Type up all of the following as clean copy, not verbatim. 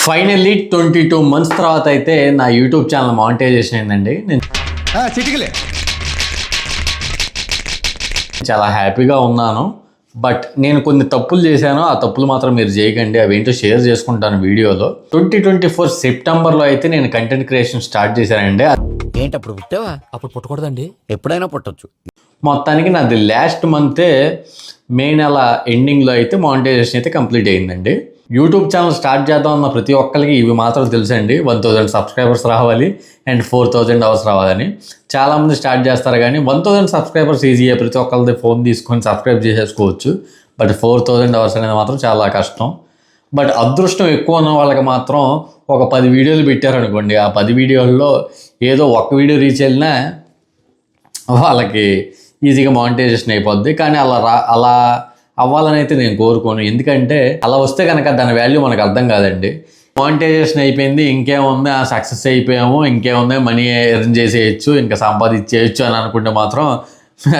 Finally 22 months తర్వాత అయితే నా యూట్యూబ్ ఛానల్ మానిటైజేషన్ అయిందండి. నేను చాలా హ్యాపీగా ఉన్నాను. బట్ నేను కొన్ని తప్పులు చేశాను. ఆ తప్పులు మాత్రం మీరు చేయకండి. అవేంటో షేర్ చేసుకుంటాను వీడియోలో. 2024 సెప్టెంబర్లో అయితే నేను కంటెంట్ క్రియేషన్ స్టార్ట్ చేశానండి. ఏంటి అప్పుడు పుట్టావా? అప్పుడు పుట్టకూడదండి, ఎప్పుడైనా పుట్టొచ్చు. మొత్తానికి నాది లాస్ట్ మంతే మే నెల ఎండింగ్లో అయితే మానిటైజేషన్ అయితే కంప్లీట్ అయిందండి. యూట్యూబ్ ఛానల్ స్టార్ట్ చేద్దాం అన్న ప్రతి ఒక్కరికి ఇవి మాత్రం తెలుసండి. 1000 సబ్స్క్రైబర్స్ రావాలి అండ్ 4000 అవర్స్ రావాలని. చాలామంది స్టార్ట్ చేస్తారు కానీ 1000 సబ్స్క్రైబర్స్ ఈజీగా ప్రతి ఒక్కరిది ఫోన్ తీసుకొని సబ్స్క్రైబ్ చేసేసుకోవచ్చు. బట్ 4000 అవర్స్ అనేది మాత్రం చాలా కష్టం. బట్ అదృష్టం ఎక్కువ ఉన్న వాళ్ళకి మాత్రం ఒక 10 వీడియోలు పెట్టారనుకోండి, ఆ 10 వీడియోల్లో ఏదో ఒక్క వీడియో రీచ్ వెళ్ళినా వాళ్ళకి ఈజీగా మానిటైజేషన్ అయిపోద్ది. కానీ అలా అవ్వాలని అయితే నేను కోరుకోను. ఎందుకంటే అలా వస్తే కనుక దాని వాల్యూ మనకు అర్థం కాదండి. మానిటైజేషన్ అయిపోయింది, ఇంకేముంది, సక్సెస్ అయిపోయాము, ఇంకేముంది, మనీ ఎర్న్ చేసేయచ్చు, ఇంకా సంపాదించేయచ్చు అని అనుకుంటే మాత్రం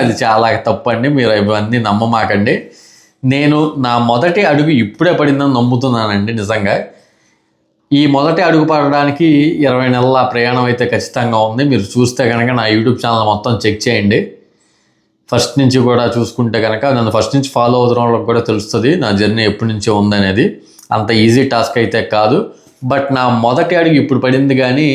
అది చాలా తప్పండి. మీరు ఇవన్నీ నమ్మమాకండి. నేను నా మొదటి అడుగు ఇప్పుడే పడిందని నమ్ముతున్నానండి. నిజంగా ఈ మొదటి అడుగు పడడానికి 20 నెలల ప్రయాణం అయితే ఖచ్చితంగా ఉంది. మీరు చూస్తే కనుక నా యూట్యూబ్ ఛానల్ మొత్తం చెక్ చేయండి. ఫస్ట్ నుంచి కూడా చూసుకుంటే కనుక నన్ను ఫస్ట్ నుంచి ఫాలో అవుతున్న వాళ్ళకి కూడా తెలుస్తుంది నా జర్నీ ఎప్పటి నుంచి ఉందనేది. అంత ఈజీ టాస్క్ అయితే కాదు. బట్ నా మొదటి అడుగు ఇప్పుడు పడింది. కానీ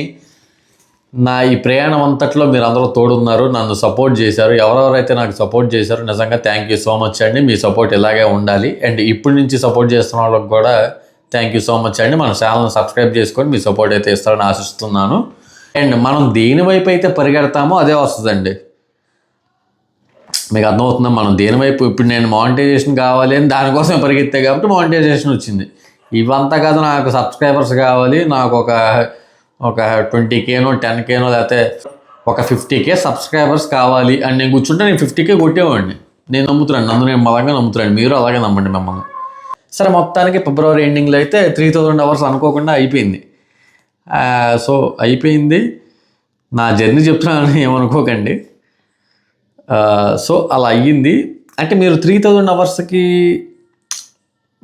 నా ఈ ప్రయాణం అంతట్లో మీరు అందరూ తోడున్నారు, నన్ను సపోర్ట్ చేశారు. ఎవరెవరైతే నాకు సపోర్ట్ చేశారో నిజంగా థ్యాంక్ యూ సో మచ్ అండి. మీ సపోర్ట్ ఇలాగే ఉండాలి. అండ్ ఇప్పటి నుంచి సపోర్ట్ చేస్తున్న వాళ్ళకి కూడా థ్యాంక్ యూ సో మచ్ అండి. మన ఛానల్ని సబ్స్క్రైబ్ చేసుకొని మీ సపోర్ట్ అయితే ఇస్తారని ఆశిస్తున్నాను. అండ్ మనం దేని వైపు అయితే పరిగెడతామో అదే వస్తుందండి. మీకు అర్థమవుతుందా? మనం దేని వైపు ఇప్పుడు నేను మానిటైజేషన్ కావాలి అని దానికోసం పరిగెత్తే కాబట్టి మానిటైజేషన్ వచ్చింది. ఇవంతా కాదు, నాకు సబ్స్క్రైబర్స్ కావాలి, నాకు ఒక 20Kనో 10Kనో లేకపోతే ఒక 50K సబ్స్క్రైబర్స్ కావాలి అని నేను కూర్చుంటే నేను 50K కొట్టేవాడిని. నేను నమ్ముతున్నాను, నన్ను నేను బలంగా నమ్ముతున్నాను. మీరు అలాగే నమ్మండి మిమ్మల్ని. సరే, మొత్తానికి ఫిబ్రవరి ఎండింగ్లో అయితే 3000 అవర్స్ అనుకోకుండా అయిపోయింది. సో అయిపోయింది. నా జర్నీ చెప్తున్నానని ఏమనుకోకండి. సో అలా అయ్యింది. అంటే మీరు 3000 అవర్స్కి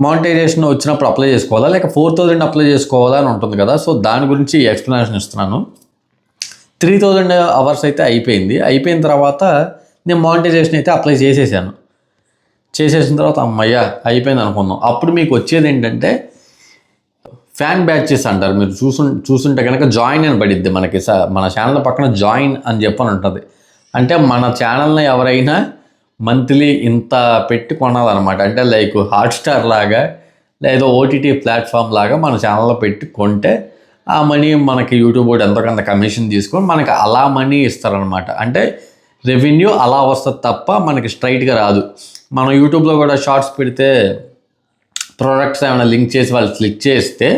మానిటైజేషన్ వచ్చినప్పుడు అప్లై చేసుకోవాలా, లేక 4000 అప్లై చేసుకోవాలా అని ఉంటుంది కదా. సో దాని గురించి ఎక్స్ప్లెనేషన్ ఇస్తున్నాను. 3000 అవర్స్ అయితే అయిపోయింది. అయిపోయిన తర్వాత నేను మానిటైజేషన్ అయితే అప్లై చేసేసాను. చేసేసిన తర్వాత అమ్మయ్య అయిపోయింది అనుకున్నాం. అప్పుడు మీకు వచ్చేది ఏంటంటే ఫ్యాన్ బ్యాచెస్ అంటారు. మీరు చూసుంటే కనుక జాయిన్ అని పడిద్ది మనకి. మన ఛానల్ పక్కన జాయిన్ అని చెప్పని ఉంటుంది. అంటే మన ఛానల్ని ఎవరైనా మంత్లీ ఇంత పెట్టి కొనాలన్నమాట. అంటే లైక్ హాట్స్టార్ లాగా లేదా ఓటీటీ ప్లాట్ఫామ్ లాగా మన ఛానల్లో పెట్టి కొంటే ఆ మనీ మనకి యూట్యూబ్ కూడా ఎంతో కొంత కమిషన్ తీసుకొని మనకి అలా మనీ ఇస్తారనమాట. అంటే రెవెన్యూ అలా వస్తుంది తప్ప మనకి స్ట్రైట్గా రాదు. మనం యూట్యూబ్లో కూడా షార్ట్స్ పెడితే ప్రోడక్ట్స్ ఏమైనా లింక్ చేసి వాళ్ళు క్లిక్ చేస్తే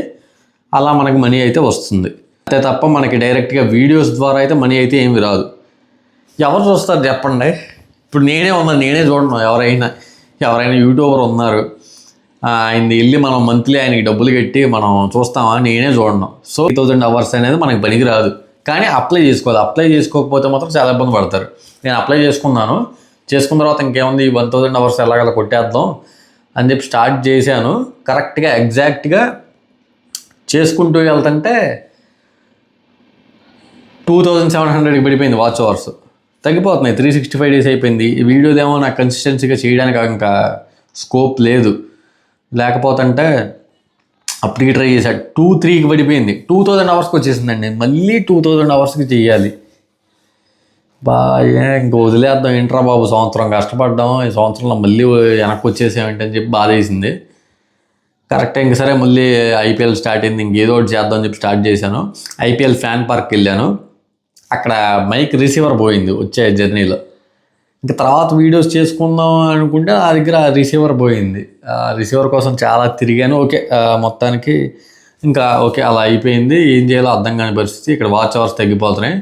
అలా మనకి మనీ అయితే వస్తుంది. అంతే తప్ప మనకి డైరెక్ట్గా వీడియోస్ ద్వారా అయితే మనీ అయితే ఏమి రాదు. ఎవరు చూస్తారు చెప్పండి? ఇప్పుడు నేనే ఉన్నాను, నేనే చూడను. ఎవరైనా యూట్యూబర్ ఉన్నారు, ఆయనది వెళ్ళి మనం మంత్లీ ఆయనకి డబ్బులు కట్టి మనం చూస్తామా? నేనే చూడను. సో 3000 అవర్స్ అనేది మనకి పనికి రాదు. కానీ అప్లై చేసుకోవాలి. అప్లై చేసుకోకపోతే మాత్రం చాలా ఇబ్బంది పడతారు. నేను అప్లై చేసుకున్నాను. చేసుకున్న తర్వాత ఇంకేముంది, 1000 అవర్స్ ఎలాగలా కొట్టేద్దాం అని చెప్పి స్టార్ట్ చేశాను. కరెక్ట్గా ఎగ్జాక్ట్గా చేసుకుంటూ వెళ్తుంటే 2700కి పడిపోయింది వాచ్ అవర్స్. తగ్గిపోతున్నాయి. 365 డేస్ అయిపోయింది. ఈ వీడియోదేమో నాకు కన్సిస్టెన్సీగా చేయడానికి ఇంకా స్కోప్ లేదు. లేకపోతుంటే అప్పటికి ట్రై చేశాను. 2-3కి పడిపోయింది. 2000 అవర్స్కి వచ్చేసిందండి. మళ్ళీ 2000 అవర్స్కి చెయ్యాలి. ఇంక వదిలేద్దాం ఏంట్రా బాబు, సంవత్సరం కష్టపడ్డాం, ఈ సంవత్సరంలో మళ్ళీ వెనక్కి వచ్చేసేమంటే అని చెప్పి బాధ వేసింది. కరెక్టే. ఇంక సరే మళ్ళీ ఐపీఎల్ స్టార్ట్ అయింది, ఇంకేదో ఒకటి చేద్దాం అని చెప్పి స్టార్ట్ చేశాను. ఐపీఎల్ ఫ్యాన్ పార్క్కి వెళ్ళాను. అక్కడ మైక్ రిసీవర్ పోయింది వచ్చే జర్నీలో. ఇంకా తర్వాత వీడియోస్ చేసుకుందాం అనుకుంటే నా దగ్గర రిసీవర్ పోయింది. రిసీవర్ కోసం చాలా తిరిగాను. ఓకే, మొత్తానికి ఇంకా ఓకే అలా అయిపోయింది. ఏం చేయాలో అర్థం కాని పరిస్థితి. ఇక్కడ వాచ్ అవర్స్ తగ్గిపోతున్నాయి.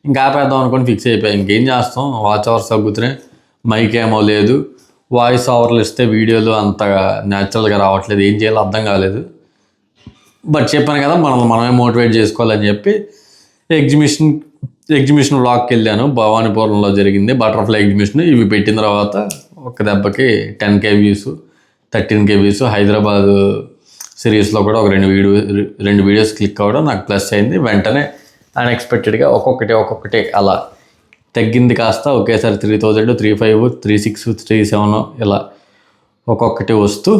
ఇంకా ఆపేద్దాం అనుకొని ఫిక్స్ అయిపోయాయి. ఇంకేం చేస్తాం, వాచ్ అవర్స్ తగ్గుతున్నాయి, మైక్ ఏమో లేదు, వాయిస్ ఓవర్లు ఇస్తే వీడియోలు అంతగా న్యాచురల్గా రావట్లేదు. ఏం చేయాలో అర్థం కాలేదు. బట్ చెప్పాను కదా, మనమే మోటివేట్ చేసుకోవాలని చెప్పి ఎగ్జిబిషన్ వ్లాగ్కి వెళ్ళాను. భవానీపురంలో జరిగింది బటర్ఫ్లై ఎగ్జిబిషన్. ఇవి పెట్టిన తర్వాత ఒక దెబ్బకి 10K views, 13K views. Hyderabad సిరీస్లో కూడా ఒక రెండు వీడియోస్ క్లిక్ అవ్వడం నాకు ప్లస్ అయింది. వెంటనే అన్ఎక్స్పెక్టెడ్గా ఒక్కొక్కటి అలా తగ్గింది కాస్త ఒకేసారి 3000, 3500, 3600, 3700 ఇలా ఒక్కొక్కటి వస్తూ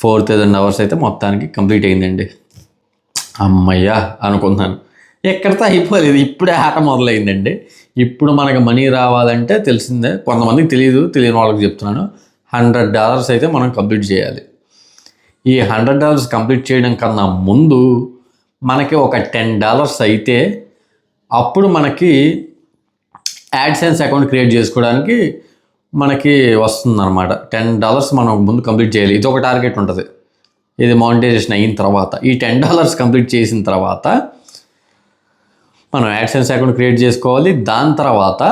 4000 అవర్స్ అయితే మొత్తానికి కంప్లీట్ అయిందండి. అమ్మయ్యా అనుకున్నాను. ఎక్కడితో అయిపోలేదు, ఇప్పుడే ఆట మొదలైందండి. ఇప్పుడు మనకి మనీ రావాలంటే తెలిసిందే, కొంతమందికి తెలియని వాళ్ళకి చెప్తున్నాను, $100 అయితే మనం కంప్లీట్ చేయాలి. ఈ $100 కంప్లీట్ చేయడం కన్నా ముందు మనకి ఒక $10 అయితే అప్పుడు మనకి యాడ్సెన్స్ అకౌంట్ క్రియేట్ చేసుకోవడానికి మనకి వస్తుందన్నమాట. $10 మనం ముందు కంప్లీట్ చేయాలి. ఇది ఒక టార్గెట్ ఉంటుంది. ఇది మానిటైజేషన్ అయిన తర్వాత ఈ $10 కంప్లీట్ చేసిన తర్వాత మనం యాడ్సెన్స్ అకౌంట్ క్రియేట్ చేసుకోవాలి. దాని తర్వాత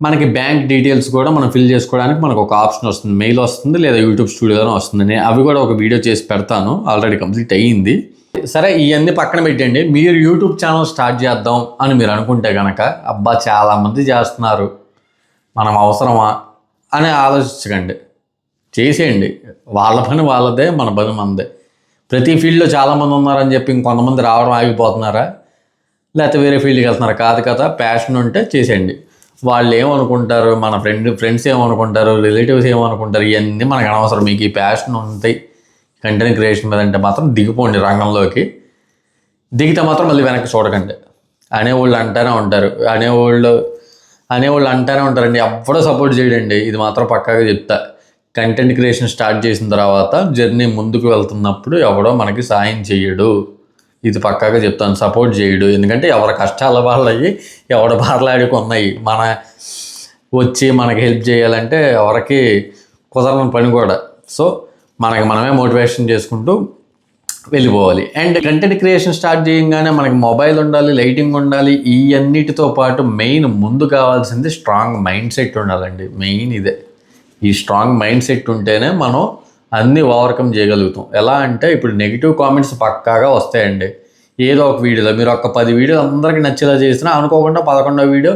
మనకి బ్యాంక్ డీటెయిల్స్ కూడా మనం ఫిల్ చేసుకోవడానికి మనకు ఒక ఆప్షన్ వస్తుంది, మెయిల్ వస్తుంది లేదా యూట్యూబ్ స్టూడియోలో వస్తుంది. నేను అవి కూడా ఒక వీడియో చేసి పెడతాను, ఆల్రెడీ కంప్లీట్ అయ్యింది. సరే, ఇవన్నీ పక్కన పెట్టండి. మీరు యూట్యూబ్ ఛానల్ స్టార్ట్ చేద్దాం అని మీరు అనుకుంటే కనుక, అబ్బా చాలామంది చేస్తున్నారు, మనం అవసరమా అని ఆలోచించకండి, చేసేయండి. వాళ్ళ పని వాళ్ళదే, మన పని మనదే. ప్రతి ఫీల్డ్లో చాలామంది ఉన్నారని చెప్పి ఇంకొంతమంది రావడం ఆగిపోతున్నారా, లేకపోతే వేరే ఫీల్డ్కి వెళ్తున్నారా? కాదు కదా, ప్యాషన్ ఉంటే చేసేయండి. వాళ్ళు ఏమనుకుంటారు, మన ఫ్రెండ్స్ ఏమనుకుంటారు, రిలేటివ్స్ ఏమనుకుంటారు, ఇవన్నీ మనకు అనవసరం. మీకు ఈ ప్యాషన్ ఉంటాయి కంటెంట్ క్రియేషన్ మీద అంటే మాత్రం దిగిపోండి రంగంలోకి. దిగితే మాత్రం మళ్ళీ వెనక్కి చూడకండి. అనేవాళ్ళు అంటానే ఉంటారండి, ఎప్పుడూ సపోర్ట్ చేయడండి. ఇది మాత్రం పక్కాగా చెప్తా. కంటెంట్ క్రియేషన్ స్టార్ట్ చేసిన తర్వాత జర్నీ ముందుకు వెళ్తున్నప్పుడు ఎవడో మనకి సాయం చేయడు, ఇది పక్కాగా చెప్తాను. సపోర్ట్ చేయడు, ఎందుకంటే ఎవరి కష్టాల వాళ్ళవి ఎవడ బాధలాడికి ఉన్నాయి. వచ్చి మనకి హెల్ప్ చేయాలంటే ఎవరికి కుదరని పని కూడా. సో మనకి మనమే మోటివేషన్ చేసుకుంటూ వెళ్ళిపోవాలి. అండ్ కంటెంట్ క్రియేషన్ స్టార్ట్ చేయగానే మనకి మొబైల్ ఉండాలి, లైటింగ్ ఉండాలి. ఈ అన్నిటితో పాటు మెయిన్ ముందు కావాల్సింది స్ట్రాంగ్ మైండ్ సెట్ ఉండాలండి. మెయిన్ ఇదే. ఈ స్ట్రాంగ్ మైండ్ సెట్ ఉంటేనే మనం అన్నీ ఓవర్కమ్ చేయగలుగుతాం. ఎలా అంటే ఇప్పుడు నెగిటివ్ కామెంట్స్ పక్కాగా వస్తాయండి. ఏదో ఒక వీడియోలో మీరు ఒక 10 వీడియోలు అందరికీ నచ్చేలా చేసినా అనుకోకుండా 11వ వీడియో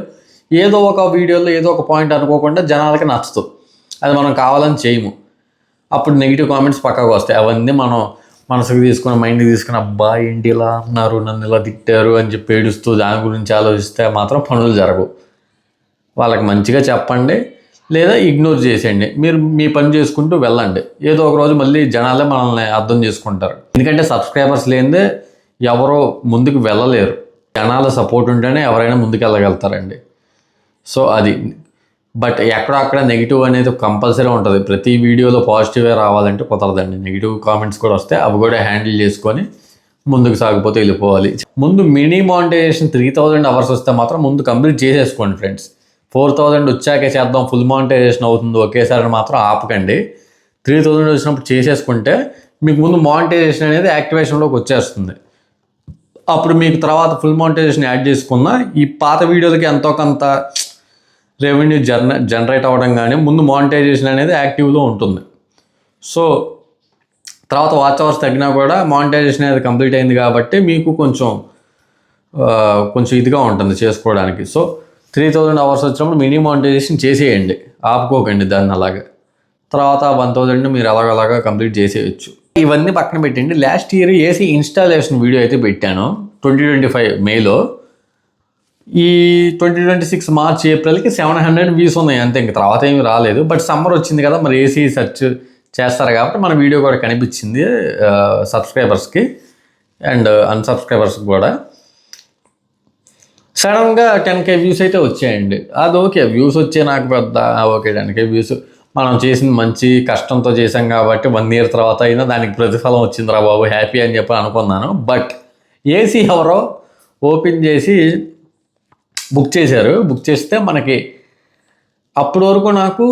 ఏదో ఒక వీడియోలో ఏదో ఒక పాయింట్ అనుకోకుండా జనాలకి నచ్చదు, అది మనం కావాలని చేయము. అప్పుడు నెగిటివ్ కామెంట్స్ పక్కాగా వస్తాయి. అవన్నీ మనం మనసుకు తీసుకుని మైండ్కి తీసుకుని, అబ్బా ఏంటి ఇలా అన్నారు, నన్ను ఇలా తిట్టారు అని చెప్పి ఏడుస్తూ దాని గురించి ఆలోచిస్తే మాత్రం పనులు జరగవు. వాళ్ళకి మంచిగా చెప్పండి లేదా ఇగ్నోర్ చేసేయండి. మీరు మీ పని చేసుకుంటూ వెళ్ళండి. ఏదో ఒక రోజు మళ్ళీ జనాలే మనల్ని అర్థం చేసుకుంటారు. ఎందుకంటే సబ్స్క్రైబర్స్ లేనిదే ఎవరో ముందుకు వెళ్ళలేరు. జనాల సపోర్ట్ ఉంటేనే ఎవరైనా ముందుకు వెళ్ళగలుగుతారండి. సో అది. బట్ ఎక్కడక్కడ నెగిటివ్ అనేది కంపల్సరీ ఉంటుంది. ప్రతి వీడియోలో పాజిటివే రావాలంటే కుదరదండి. నెగిటివ్ కామెంట్స్ కూడా వస్తే అవి కూడా హ్యాండిల్ చేసుకొని ముందుకు సాగిపోతే వెళ్ళిపోవాలి. ముందు మినీ మానిటైజేషన్ 3000 అవర్స్ వస్తే మాత్రం ముందు కంప్లీట్ చేసేసుకోండి ఫ్రెండ్స్. 4000 వచ్చాకే చేద్దాం, ఫుల్ మానిటైజేషన్ అవుతుంది ఒకేసారి మాత్రం ఆపకండి. 3000 వచ్చినప్పుడు చేసేసుకుంటే మీకు ముందు మానిటైజేషన్ అనేది యాక్టివేషన్లోకి వచ్చేస్తుంది. అప్పుడు మీకు తర్వాత ఫుల్ మానిటైజేషన్ యాడ్ చేసుకున్న ఈ పాత వీడియోలకి ఎంతో కొంత రెవెన్యూ జనరేట్ అవ్వడం కానీ ముందు మానిటైజేషన్ అనేది యాక్టివ్లో ఉంటుంది. సో తర్వాత వాచ్ అవర్స్ తగ్గినా కూడా మానిటైజేషన్ అనేది కంప్లీట్ అయింది కాబట్టి మీకు కొంచెం ఇదిగా ఉంటుంది చేసుకోవడానికి. సో 3000 అవర్స్ వచ్చినప్పుడు మినీ మానిటైజేషన్ చేసేయండి, ఆపుకోకండి దాన్ని. అలాగే తర్వాత 1000 మీరు అలాగలాగా కంప్లీట్ చేసేయచ్చు. ఇవన్నీ పక్కన పెట్టండి. Last year AC installation video అయితే పెట్టాను 2025 మేలో. ఈ 2026 మార్చ్ ఏప్రిల్కి 700 వ్యూస్ ఉన్నాయి అంతే, ఇంక తర్వాత ఏమీ రాలేదు. బట్ సమ్మర్ వచ్చింది కదా, మరి ఏసీ సెర్చ్ చేస్తారు కాబట్టి మన వీడియో కూడా కనిపించింది సబ్స్క్రైబర్స్కి అండ్ అన్సబ్స్క్రైబర్స్కి కూడా. సడన్గా 10K వ్యూస్ అయితే వచ్చాయండి. అది ఓకే, వ్యూస్ వచ్చే నాకు పెద్ద ఓకే. 10K వ్యూస్ మనం చేసింది మంచి కష్టంతో చేసాం కాబట్టి 1 year తర్వాత అయినా దానికి ప్రతిఫలం వచ్చిందిరా బాబు, హ్యాపీ అని చెప్పి అనుకున్నాను. బట్ ఏసీ ఎవరో ఓపెన్ చేసి బుక్ చేశారు. బుక్ చేస్తే మనకి అప్పటి వరకు నాకు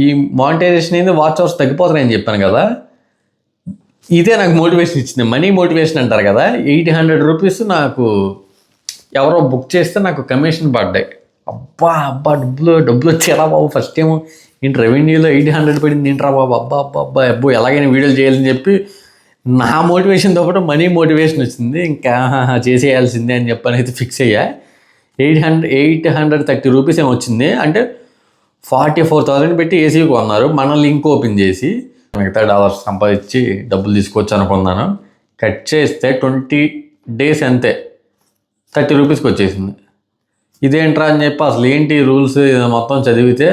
ఈ మానిటైజేషన్ అయింది, వాచ్ అవర్స్ తగ్గిపోతున్నాయని చెప్పాను కదా, ఇదే నాకు మోటివేషన్ ఇచ్చింది. మనీ మోటివేషన్ అంటారు కదా. 800 రూపీస్ నాకు ఎవరో బుక్ చేస్తే నాకు కమిషన్ పడ్డాయి. అబ్బా డబ్బులు వచ్చారా బాబు. ఫస్ట్ టైం ఏంటి రెవెన్యూలో 800 పడింది ఏంట్రా బాబు, అబ్బో ఎలాగైనా వీడియోలు చేయాలని చెప్పి నా మోటివేషన్తో పాటు మనీ మోటివేషన్ వచ్చింది. ఇంకా చేసేయాల్సిందే అని చెప్పని అయితే ఫిక్స్ అయ్యా. 830 రూపీస్ ఏమో వచ్చింది. అంటే 44,000 పెట్టి ఏసీ కొన్నారు. మన లింక్ ఓపెన్ చేసి మిగతా డాలర్స్ సంపాదించి డబ్బులు తీసుకోవచ్చు అనుకున్నాను. కట్ చేస్తే 20 days అంతే 30 రూపీస్కి వచ్చేసింది. ఇదేంట్రా అని చెప్పి అసలు ఏంటి రూల్స్ మొత్తం చదివితే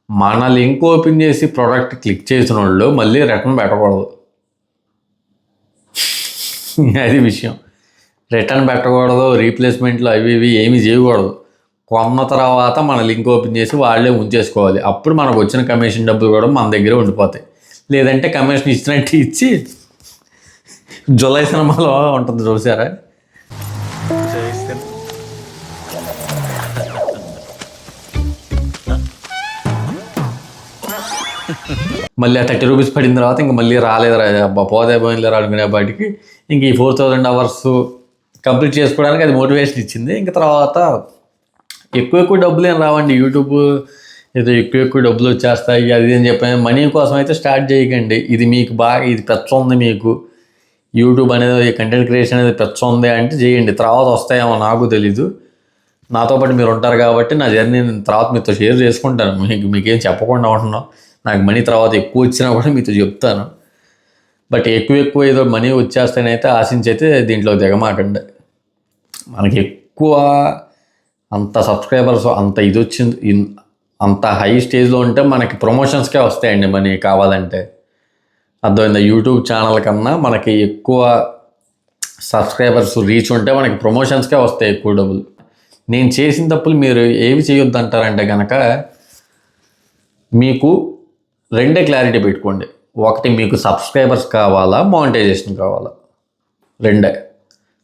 మన లింక్ ఓపెన్ చేసి ప్రోడక్ట్ క్లిక్ చేసిన వాళ్ళు మళ్ళీ రిటర్న్ పెట్టకూడదు. అది విషయం. రిటర్న్ పెట్టకూడదు, రీప్లేస్మెంట్లు అవి ఇవి ఏమీ చేయకూడదు. కొన్న తర్వాత మన లింక్ ఓపెన్ చేసి వాళ్ళే ఉంచేసుకోవాలి. అప్పుడు మనకు వచ్చిన కమిషన్ డబ్బులు కూడా మన దగ్గరే ఉండిపోతాయి. లేదంటే కమిషన్ ఇచ్చినట్టు ఇచ్చి జులై సినిమాలో ఉంటుంది చూసారా, మళ్ళీ ఆ 30 రూపీస్ పడిన తర్వాత ఇంక మళ్ళీ రాలేదురా అబ్బా పోతే పోయినలేరా అనుకునే వాటికి ఇంక ఈ 4000 hours కంప్లీట్ చేసుకోవడానికి అది మోటివేషన్ ఇచ్చింది. ఇంక తర్వాత ఎక్కువ డబ్బులు ఏం రావండి. యూట్యూబ్ ఏదో ఎక్కువ డబ్బులు వచ్చేస్తాయి అది అని చెప్పి మనీ కోసం అయితే స్టార్ట్ చేయకండి. ఇది మీకు బాగా ఇది పెచ్చ ఉంది, మీకు యూట్యూబ్ అనేది కంటెంట్ క్రియేషన్ అనేది పెచ్చ ఉంది అంటే చేయండి. తర్వాత వస్తాయేమో నాకు తెలీదు. నాతో పాటు మీరు ఉంటారు కాబట్టి నా జర్నీ నేను తర్వాత మీతో షేర్ చేసుకుంటాను. మీకేం చెప్పకుండా ఉంటున్నాం. నాకు మనీ తర్వాత ఎక్కువ వచ్చినా కూడా మీతో చెప్తాను. బట్ ఎక్కువ ఏదో మనీ వచ్చేస్తానైతే ఆశించైతే దీంట్లో దిగమాకండి. మనకి ఎక్కువ అంత సబ్స్క్రైబర్స్ అంత ఇది వచ్చింది, అంత హై స్టేజ్లో ఉంటే మనకి ప్రమోషన్స్కే వస్తాయండి మనీ కావాలంటే. అర్థమైందా? యూట్యూబ్ ఛానల్ కన్నా మనకి ఎక్కువ సబ్స్క్రైబర్స్ రీచ్ ఉంటే మనకి ప్రమోషన్స్కే వస్తాయి ఎక్కువ డబ్బులు. నేను చేసిన తప్పులు మీరు ఏవి చేయొద్దు అంటారంటే కనుక మీకు రెండే క్లారిటీ పెట్టుకోండి. ఒకటి, మీకు సబ్స్క్రైబర్స్ కావాలా, మానిటైజేషన్ కావాలా? రెండే.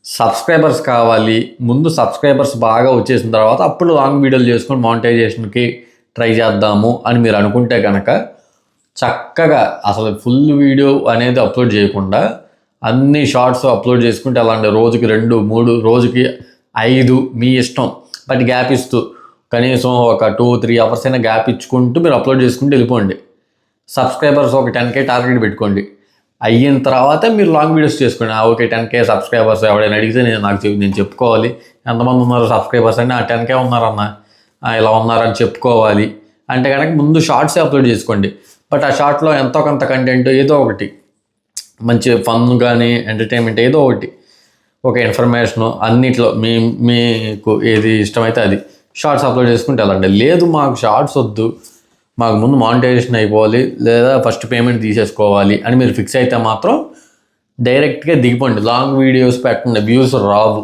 సబ్స్క్రైబర్స్ కావాలి, ముందు సబ్స్క్రైబర్స్ బాగా వచ్చేసిన తర్వాత అప్పుడు లాంగ్ వీడియోలు చేసుకొని మానిటైజేషన్కి ట్రై చేద్దాము అని మీరు అనుకుంటే కనుక చక్కగా అసలు ఫుల్ వీడియో అనేది అప్లోడ్ చేయకుండా అన్ని షార్ట్స్ అప్లోడ్ చేసుకుంటే అలాంటి రోజుకి 2, 3, రోజుకి 5 మీ ఇష్టం. బట్ గ్యాప్ ఇస్తూ కనీసం ఒక 2-3 hours అయినా గ్యాప్ ఇచ్చుకుంటూ మీరు అప్లోడ్ చేసుకుంటూ వెళ్ళిపోండి. సబ్స్క్రైబర్స్ ఒక 10K టార్గెట్ పెట్టుకోండి. అయిన తర్వాత మీరు లాంగ్ వీడియోస్ చేసుకోండి. ఓకే 10K సబ్స్క్రైబర్స్ ఎవరైనా అడిగితే నేను చెప్పుకోవాలి ఎంతమంది ఉన్నారు సబ్స్క్రైబర్స్ అంటే 10K ఉన్నారన్న ఇలా ఉన్నారని చెప్పుకోవాలి అంటే కనుక ముందు షార్ట్సే అప్లోడ్ చేసుకోండి. బట్ ఆ షార్ట్లో ఎంతో కొంత కంటెంట్ ఏదో ఒకటి మంచి ఫన్ కానీ ఎంటర్టైన్మెంట్ ఏదో ఒకటి ఒక ఇన్ఫర్మేషను అన్నిట్లో మీకు ఏది ఇష్టమైతే అది షార్ట్స్ అప్లోడ్ చేసుకుంటే వెళ్ళండి. లేదు మాకు షార్ట్స్ వద్దు, మాకు ముందు మానిటైజేషన్ అయిపోవాలి లేదా ఫస్ట్ పేమెంట్ తీసేసుకోవాలి అని మీరు ఫిక్స్ అయితే మాత్రం డైరెక్ట్గా దిగిపోండి. లాంగ్ వీడియోస్ పెట్టండి. వ్యూస్ రావు,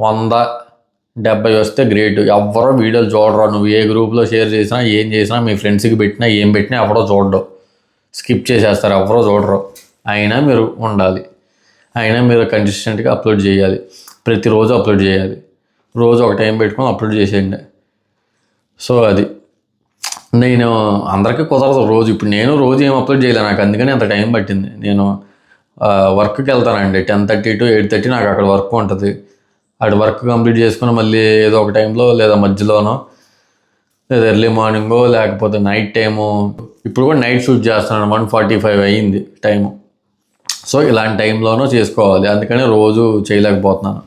100-70 వస్తే గ్రేట్. ఎవరో వీడియోలు చూడరు. నువ్వు ఏ గ్రూప్లో షేర్ చేసినా ఏం చేసినా మీ ఫ్రెండ్స్కి పెట్టినా ఏం పెట్టినా ఎవరో చూడరు, స్కిప్ చేసేస్తారు, ఎవరో చూడరు. అయినా మీరు ఉండాలి, అయినా మీరు కన్సిస్టెంట్గా అప్లోడ్ చేయాలి, ప్రతిరోజు అప్లోడ్ చేయాలి. రోజు ఒక టైం పెట్టుకొని అప్లోడ్ చేసేయండి. సో అది నేను అందరికీ కుదరదు రోజు. ఇప్పుడు నేను రోజు ఏం అప్లోడ్ చేయలేను, నాకు అందుకని అంత టైం పట్టింది. నేను వర్క్కి వెళ్తానండి 10:30 to 8:30 నాకు అక్కడ వర్క్ ఉంటుంది. అటు వర్క్ కంప్లీట్ చేసుకుని మళ్ళీ ఏదో ఒక టైంలో లేదా మధ్యలోనో లేదా ఎర్లీ మార్నింగో లేకపోతే నైట్ టైము. ఇప్పుడు కూడా నైట్ షూట్ చేస్తున్నాను, 1:45 అయ్యింది టైము. సో ఇలాంటి టైంలోనూ చేసుకోవాలి, అందుకని రోజు చేయలేకపోతున్నాను.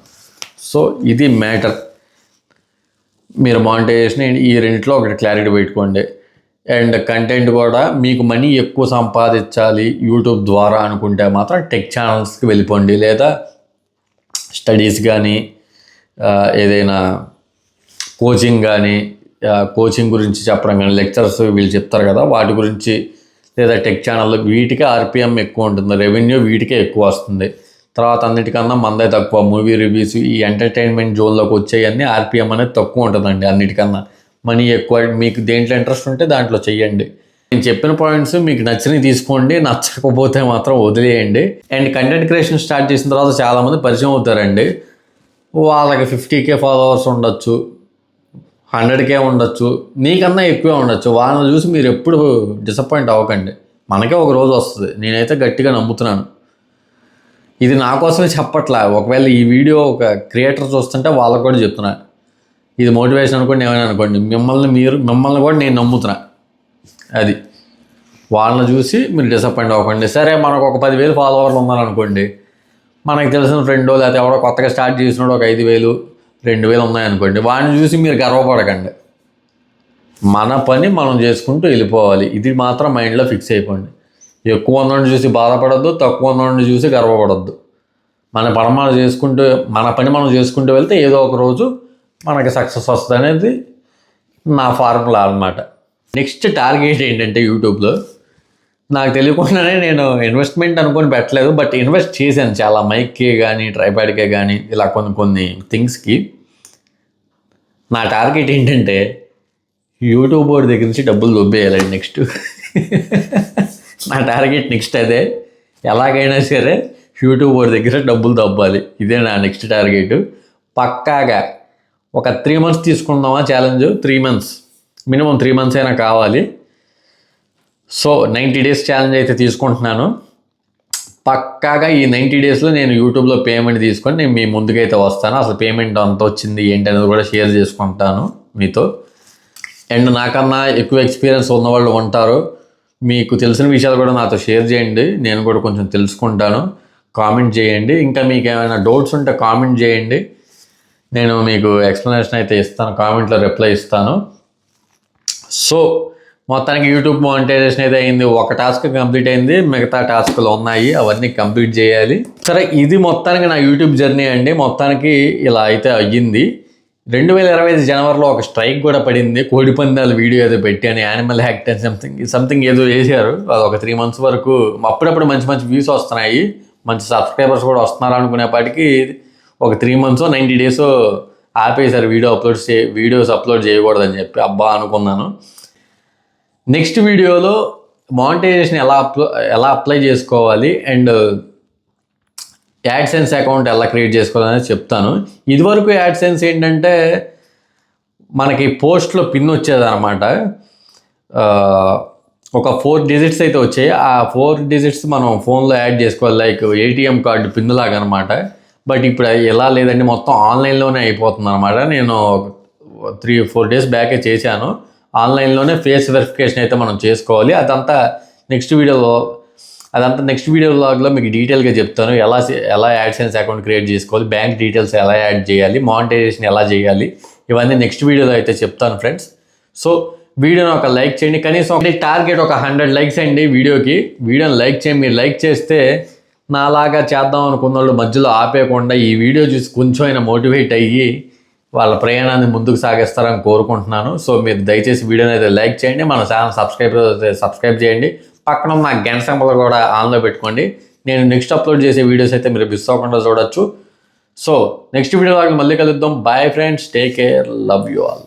సో ఇది మ్యాటర్. మీరు మానిటైజేషన్ ఈ రెండిట్లో ఒకటి క్లారిటీ పెట్టుకోండి. అండ్ కంటెంట్ కూడా మీకు మనీ ఎక్కువ సంపాదించాలి యూట్యూబ్ ద్వారా అనుకుంటే మాత్రం టెక్ ఛానల్స్కి వెళ్ళిపోండి, లేదా స్టడీస్ కానీ ఏదైనా కోచింగ్ కానీ కోచింగ్ గురించి చెప్పడం కానీ లెక్చర్స్ వీళ్ళు చెప్తారు కదా వాటి గురించి, లేదా టెక్ ఛానల్ వీటికే ఆర్పిఎం ఎక్కువ ఉంటుంది, రెవెన్యూ వీటికే ఎక్కువ వస్తుంది. తర్వాత అన్నిటికన్నా మందే తక్కువ. మూవీ రివ్యూస్ ఈ ఎంటర్టైన్మెంట్ జోన్లోకి వచ్చేయన్నీ ఆర్పిఎం అనేది తక్కువ ఉంటుందండి అన్నిటికన్నా. మనీ ఎక్కువ. మీకు దేంట్లో ఇంట్రెస్ట్ ఉంటే దాంట్లో చెయ్యండి. నేను చెప్పిన పాయింట్స్ మీకు నచ్చినవి తీసుకోండి, నచ్చకపోతే మాత్రం వదిలేయండి. అండ్ కంటెంట్ క్రియేషన్ స్టార్ట్ చేసిన తర్వాత చాలామంది పరిచయం అవుతారండి. వాళ్ళకి 50K ఫాలోవర్స్ ఉండొచ్చు, 100K ఉండొచ్చు, నీకన్నా ఎక్కువే ఉండొచ్చు. వాళ్ళని చూసి మీరు ఎప్పుడు డిసప్పాయింట్ అవ్వకండి. మనకే ఒక రోజు వస్తుంది, నేనైతే గట్టిగా నమ్ముతున్నాను. ఇది నా కోసమే చెప్పట్లా, ఒకవేళ ఈ వీడియో ఒక క్రియేటర్ చూస్తుంటే వాళ్ళకు కూడా చెప్తున్నా. ఇది మోటివేషన్ అనుకోండి, ఏమైనా అనుకోండి, మిమ్మల్ని కూడా నేను నమ్ముతున్నా. అది వాళ్ళని చూసి మీరు డిసప్పాయింట్ అవ్వకండి. సరే మనకు ఒక 10,000 ఫాలోవర్లు ఉన్నారనుకోండి, మనకు తెలిసిన ఫ్రెండో లేకపోతే ఎవరో కొత్తగా స్టార్ట్ చేసినాడు ఒక 5,000, 2,000 ఉన్నాయనుకోండి, వాడిని చూసి మీరు గర్వపడకండి. మన పని మనం చేసుకుంటూ వెళ్ళిపోవాలి. ఇది మాత్రం మైండ్లో ఫిక్స్ అయిపోండి. ఎక్కువ ఉన్నోడిని చూసి బాధపడద్దు, తక్కువ ఉన్నోడిని చూసి గర్వపడద్దు. మన పని మనం చేసుకుంటూ వెళ్తే ఏదో ఒక రోజు మనకి సక్సెస్ వస్తుంది అనేది నా ఫార్ములా అన్నమాట. నెక్స్ట్ టార్గెట్ ఏంటంటే యూట్యూబ్లో నాకు తెలియకుండానే నేను ఇన్వెస్ట్మెంట్ అనుకొని పెట్టలేదు, బట్ ఇన్వెస్ట్ చేశాను చాలా, మైక్కే కానీ ట్రైపాడ్కే కానీ ఇలా కొన్ని థింగ్స్కి. నా టార్గెట్ ఏంటంటే యూట్యూబ్ వాడి దగ్గర నుంచి డబ్బులు దొబ్బేయాలండి నెక్స్ట్. నా టార్గెట్ నెక్స్ట్ అదే, ఎలాగైనా సరే యూట్యూబ్ వాడి దగ్గర డబ్బులు దొబ్బాలి, ఇదే నా నెక్స్ట్ టార్గెట్. పక్కాగా ఒక 3 months తీసుకుందామా ఛాలెంజ్, 3 months మినిమం 3 months అయినా కావాలి. సో 90 days ఛాలెంజ్ అయితే తీసుకుంటున్నాను. పక్కాగా ఈ 90 daysలో నేను యూట్యూబ్లో పేమెంట్ తీసుకొని నేను మీ ముందుకైతే వస్తాను. అసలు పేమెంట్ అంత వచ్చింది ఏంటి అనేది కూడా షేర్ చేసుకుంటాను మీతో. అండ్ నాకన్నా ఎక్కువ ఎక్స్పీరియన్స్ ఉన్నవాళ్ళు ఉంటారు, మీకు తెలిసిన విషయాలు కూడా నాతో షేర్ చేయండి, నేను కూడా కొంచెం తెలుసుకుంటాను. కామెంట్ చేయండి, ఇంకా మీకు ఏమైనా డౌట్స్ ఉంటే కామెంట్ చేయండి, నేను మీకు ఎక్స్ప్లెనేషన్ అయితే ఇస్తాను, కామెంట్లో రిప్లై ఇస్తాను. సో మొత్తానికి యూట్యూబ్ మానిటైజేషన్ అయితే అయింది, ఒక టాస్క్ కంప్లీట్ అయింది, మిగతా టాస్క్లు ఉన్నాయి, అవన్నీ కంప్లీట్ చేయాలి. సరే, ఇది మొత్తానికి నా యూట్యూబ్ జర్నీ అండి. మొత్తానికి ఇలా అయితే అయ్యింది. 2025 జనవరిలో ఒక స్ట్రైక్ కూడా పడింది, కోడిపందాల వీడియో ఏదో పెట్టి అని, యానిమల్ యాక్ట్ అని సంథింగ్ ఏదో వేసారు. అది ఒక 3 months వరకు అప్పుడప్పుడు మంచి వ్యూస్ వస్తున్నాయి, మంచి సబ్స్క్రైబర్స్ కూడా వస్తున్నారు అనుకునేపాటికి ఒక 3 months 90 days ఆపేశారు వీడియోస్ అప్లోడ్ చేయకూడదని చెప్పి. అబ్బా అనుకున్నాను. నెక్స్ట్ వీడియోలో మానిటైజేషన్ ఎలా అప్లై చేసుకోవాలి అండ్ యాడ్సెన్స్ అకౌంట్ ఎలా క్రియేట్ చేసుకోవాలని చెప్తాను. ఇదివరకు యాడ్సెన్స్ ఏంటంటే మనకి పోస్ట్లో పిన్ వచ్చేదన్నమాట, ఒక 4 digits అయితే వచ్చాయి. ఆ 4 digits మనం ఫోన్లో యాడ్ చేసుకోవాలి, లైక్ ATM కార్డు పిన్ లాగా అనమాట. బట్ ఇప్పుడు ఎలా లేదండి, మొత్తం ఆన్లైన్లోనే అయిపోతుంది అనమాట. నేను 3-4 days బ్యాకే చేశాను, ఆన్లైన్లోనే ఫేస్ వెరిఫికేషన్ అయితే మనం చేసుకోవాలి. అదంతా నెక్స్ట్ వీడియో వ్లాగ్లో మీకు డీటెయిల్గా చెప్తాను, ఎలా యాడ్సెన్స్ అకౌంట్ క్రియేట్ చేసుకోవాలి, బ్యాంక్ డీటెయిల్స్ ఎలా యాడ్ చేయాలి, మానిటైజేషన్ ఎలా చేయాలి, ఇవన్నీ నెక్స్ట్ వీడియోలో అయితే చెప్తాను ఫ్రెండ్స్. సో వీడియోని ఒక లైక్ చేయండి, కనీసం టార్గెట్ ఒక 100 likes అండి వీడియోని లైక్ చేయండి. మీరు లైక్ చేస్తే నాలాగా చేద్దాం అనుకున్న వాళ్ళు మధ్యలో ఆపేయకుండా ఈ వీడియో చూసి కొంచెం అయినా మోటివేట్ అయ్యి వాళ్ళ ప్రయాణాన్ని ముందుకు సాగిస్తారని కోరుకుంటున్నాను. సో మీరు దయచేసి వీడియోని అయితే లైక్ చేయండి, మన ఛానల్ సబ్స్క్రైబ్ చేయండి, పక్కన ఉన్న గంట సింబల్ కూడా ఆన్లో పెట్టుకోండి. నేను నెక్స్ట్ అప్లోడ్ చేసే వీడియోస్ అయితే మీరు మిస్ అవ్వకుండా చూడొచ్చు. సో నెక్స్ట్ వీడియో మళ్ళీ కలుద్దాం. Bye friends, take care, love you all.